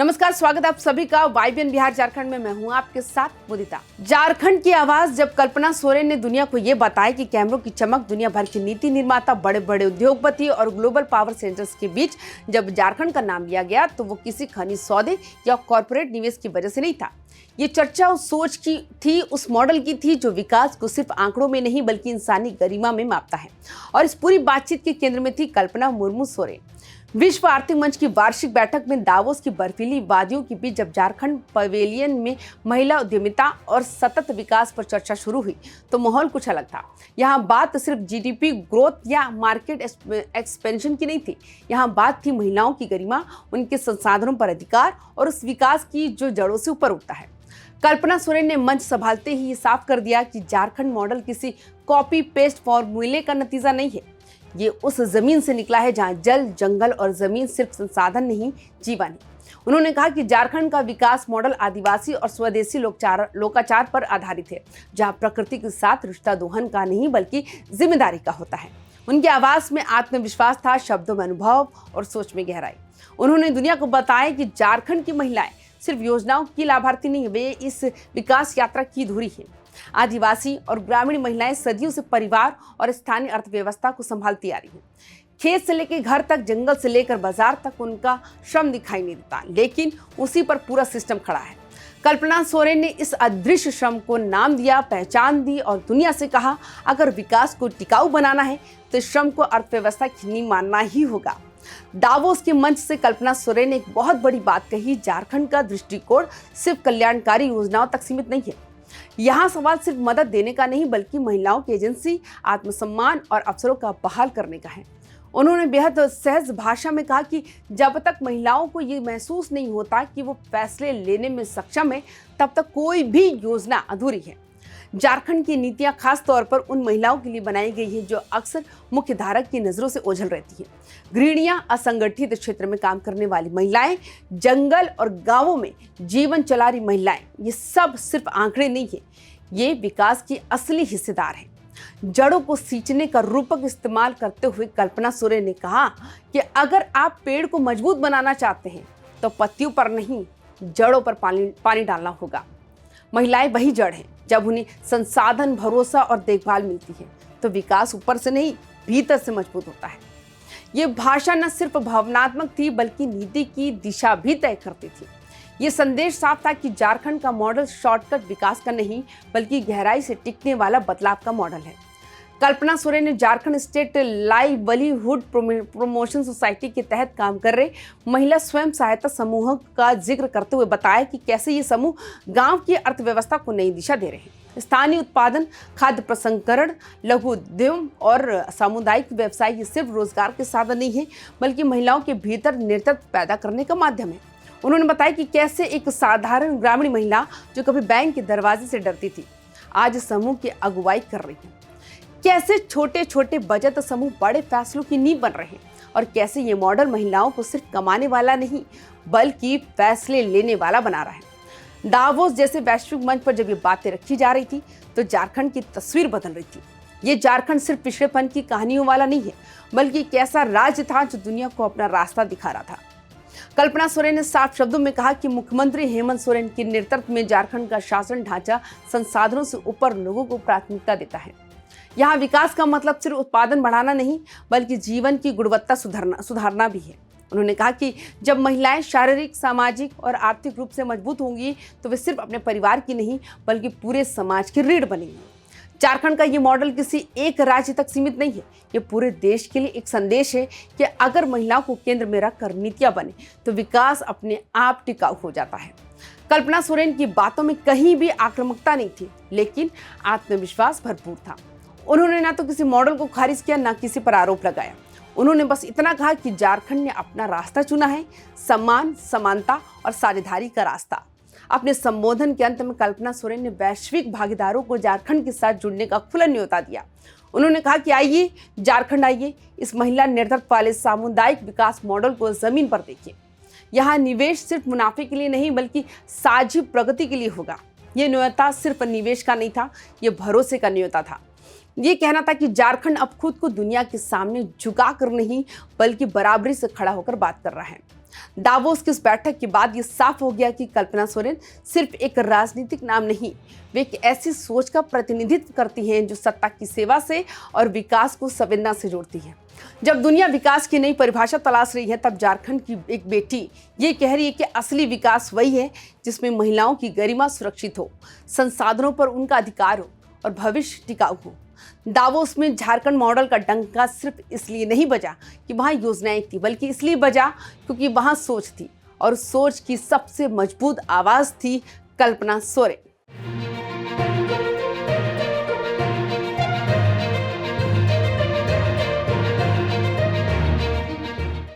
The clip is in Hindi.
नमस्कार, स्वागत है आप सभी का वाईबीएन बिहार झारखंड में। मैं हूं आपके साथ मुदिता। झारखंड की आवाज जब कल्पना सोरेन ने दुनिया को ये बताया कि कैमरों की चमक दुनिया भर के नीति निर्माता, बड़े बड़े उद्योगपति और ग्लोबल पावर सेंटर्स के बीच जब झारखंड का नाम लिया गया तो वो किसी खनिज सौदे या कॉर्पोरेट निवेश की वजह से नहीं था। ये चर्चा उस सोच की थी, उस मॉडल की थी जो विकास को सिर्फ आंकड़ों में नहीं बल्कि इंसानी गरिमा में मापता है। और इस पूरी बातचीत के केंद्र में थी कल्पना मुर्मू सोरेन। विश्व आर्थिक मंच की वार्षिक बैठक में दावोस की बर्फीली वादियों के बीच जब झारखंड पवेलियन में महिला उद्यमिता और सतत विकास पर चर्चा शुरू हुई तो माहौल कुछ अलग था। यहाँ बात सिर्फ जीडीपी ग्रोथ या मार्केट एक्सपेंशन की नहीं थी। यहाँ बात थी महिलाओं की गरिमा, उनके संसाधनों पर अधिकार और उस विकास की जो जड़ों से ऊपर उठता है। कल्पना सोरेन ने मंच संभालते ही ये साफ कर दिया कि झारखंड मॉडल किसी कॉपी पेस्ट फॉर्मूले का नतीजा नहीं है। ये उस जमीन से निकला है जहां जल, जंगल और जमीन सिर्फ संसाधन नहीं, जीवन है। उन्होंने कहा कि झारखंड का विकास मॉडल आदिवासी और स्वदेशी लोकाचार पर आधारित है, जहां प्रकृति के साथ रिश्ता दोहन का नहीं बल्कि जिम्मेदारी का होता है। उनकी आवाज में आत्मविश्वास था, शब्दों में अनुभव और सोच में गहराई। उन्होंने दुनिया को बताया कि झारखंड की महिलाएं सिर्फ योजनाओं की लाभार्थी नहीं है, वे इस विकास यात्रा की धुरी है। आदिवासी और ग्रामीण महिलाएं सदियों से परिवार और स्थानीय अर्थव्यवस्था को संभालती आ रही हैं। खेत से लेकर घर तक, जंगल से लेकर बाजार तक उनका श्रम दिखाई नहीं देता, लेकिन उसी पर पूरा सिस्टम खड़ा है। कल्पना सोरेन ने इस अदृश्य श्रम को नाम दिया, पहचान दी और दुनिया से कहा, अगर विकास को टिकाऊ बनाना है तो इस श्रम को अर्थव्यवस्था की नींव मानना ही होगा। दावोस के मंच से कल्पना सोरेन ने एक बहुत बड़ी बात कही, झारखंड का दृष्टिकोण सिर्फ कल्याणकारी योजनाओं तक सीमित नहीं है। यहाँ सवाल सिर्फ मदद देने का नहीं बल्कि महिलाओं की एजेंसी, आत्मसम्मान और अवसरों का बहाल करने का है। उन्होंने बेहद सहज भाषा में कहा कि जब तक महिलाओं को ये महसूस नहीं होता कि वो फैसले लेने में सक्षम है, तब तक कोई भी योजना अधूरी है। झारखंड की नीतियां खास तौर पर उन महिलाओं के लिए बनाई गई है जो अक्सर मुख्य धारा की नजरों से ओझल रहती हैं। गृहिणियां, असंगठित क्षेत्र में काम करने वाली महिलाएं, जंगल और गांवों में जीवन चला रही महिलाएं, ये सब सिर्फ आंकड़े नहीं है, ये विकास की असली हिस्सेदार है। जड़ों को सींचने का रूपक इस्तेमाल करते हुए कल्पना सोरेन ने कहा कि अगर आप पेड़ को मजबूत बनाना चाहते हैं तो पत्तियों पर नहीं, जड़ों पर पानी डालना होगा। महिलाएं वही जड़ हैं। जब उन्हें संसाधन, भरोसा और देखभाल मिलती है तो विकास ऊपर से नहीं, भीतर से मजबूत होता है। ये भाषा न सिर्फ भावनात्मक थी बल्कि नीति की दिशा भी तय करती थी। ये संदेश साफ था कि झारखंड का मॉडल शॉर्टकट विकास का नहीं बल्कि गहराई से टिकने वाला बदलाव का मॉडल है। कल्पना सोरेन ने Jharkhand state livelihood promotion society के तहत काम कर रहे महिला स्वयं सहायता समूहों का जिक्र करते हुए बताया कि कैसे ये समूह गांव की अर्थव्यवस्था को नई दिशा दे रहे हैं। स्थानीय उत्पादन, खाद्य प्रसंस्करण, लघु उद्यम और सामुदायिक व्यवसाय ये सिर्फ रोजगार के साधन नहीं है बल्कि महिलाओं के भीतर नेतृत्व पैदा करने का माध्यम है। उन्होंने बताया कि कैसे एक साधारण ग्रामीण महिला जो कभी बैंक के दरवाजे से डरती थी, आज समूह की अगुवाई कर रही है। कैसे छोटे छोटे बचत समूह बड़े फैसलों की नींव बन रहे हैं और कैसे ये मॉडल महिलाओं को सिर्फ कमाने वाला नहीं बल्कि फैसले लेने वाला बना रहा है। दावोस जैसे वैश्विक मंच पर जब ये बातें रखी जा रही थी तो झारखंड की तस्वीर बदल रही थी। ये झारखंड सिर्फ पिछड़ेपन की कहानियों वाला नहीं है बल्कि एक ऐसा राज्य था जो दुनिया को अपना रास्ता दिखा रहा था। कल्पना सोरेन ने साफ शब्दों में कहा कि मुख्यमंत्री हेमंत सोरेन के नेतृत्व में झारखंड का शासन ढांचा संसाधनों से ऊपर लोगों को प्राथमिकता देता है। यहाँ विकास का मतलब सिर्फ उत्पादन बढ़ाना नहीं बल्कि जीवन की गुणवत्ता सुधारना भी है। उन्होंने कहा कि जब महिलाएं शारीरिक, सामाजिक और आर्थिक रूप से मजबूत होंगी तो वे सिर्फ अपने परिवार की नहीं बल्कि पूरे समाज की रीढ़ बनेंगी। झारखंड का ये मॉडल किसी एक राज्य तक सीमित नहीं है, ये पूरे देश के लिए एक संदेश है कि अगर महिलाओं को केंद्र में रखकर नीतियां बने तो विकास अपने आप टिकाऊ हो जाता है। कल्पना सोरेन की बातों में कहीं भी आक्रामकता नहीं थी लेकिन आत्मविश्वास भरपूर था। उन्होंने ना तो किसी मॉडल को खारिज किया ना किसी पर आरोप लगाया। उन्होंने बस इतना कहा कि झारखंड ने अपना रास्ता चुना है, सम्मान, समानता और साझेदारी का रास्ता। अपने संबोधन के अंत में कल्पना सोरेन ने वैश्विक भागीदारों को झारखंड के साथ जुड़ने का खुला न्योता दिया। उन्होंने कहा कि आइए झारखंड, आइए इस महिला नेतृत्व वाले सामुदायिक विकास मॉडल को जमीन पर देखिए। यहाँ निवेश सिर्फ मुनाफे के लिए नहीं बल्कि साझी प्रगति के लिए होगा। ये न्योता सिर्फ निवेश का नहीं था, ये भरोसे का न्योता था। ये कहना था कि झारखंड अब खुद को दुनिया के सामने झुका कर नहीं बल्कि बराबरी से खड़ा होकर बात कर रहा है। दावोस की इस बैठक के बाद ये साफ हो गया कि कल्पना सोरेन सिर्फ एक राजनीतिक नाम नहीं, वे एक ऐसी सोच का प्रतिनिधित्व करती हैं जो सत्ता की सेवा से और विकास को संवेदना से जोड़ती है। जब दुनिया विकास की नई परिभाषा तलाश रही है, तब झारखंड की एक बेटी ये कह रही है कि असली विकास वही है जिसमें महिलाओं की गरिमा सुरक्षित हो, संसाधनों पर उनका अधिकार हो और भविष्य टिकाऊ हो। दावोस में झारखंड मॉडल का डंका सिर्फ इसलिए नहीं बजा कि वहाँ योजनाएं थी, बल्कि इसलिए बजा क्योंकि वहाँ सोच थी, और सोच की सबसे मजबूत आवाज थी कल्पना सोरेन।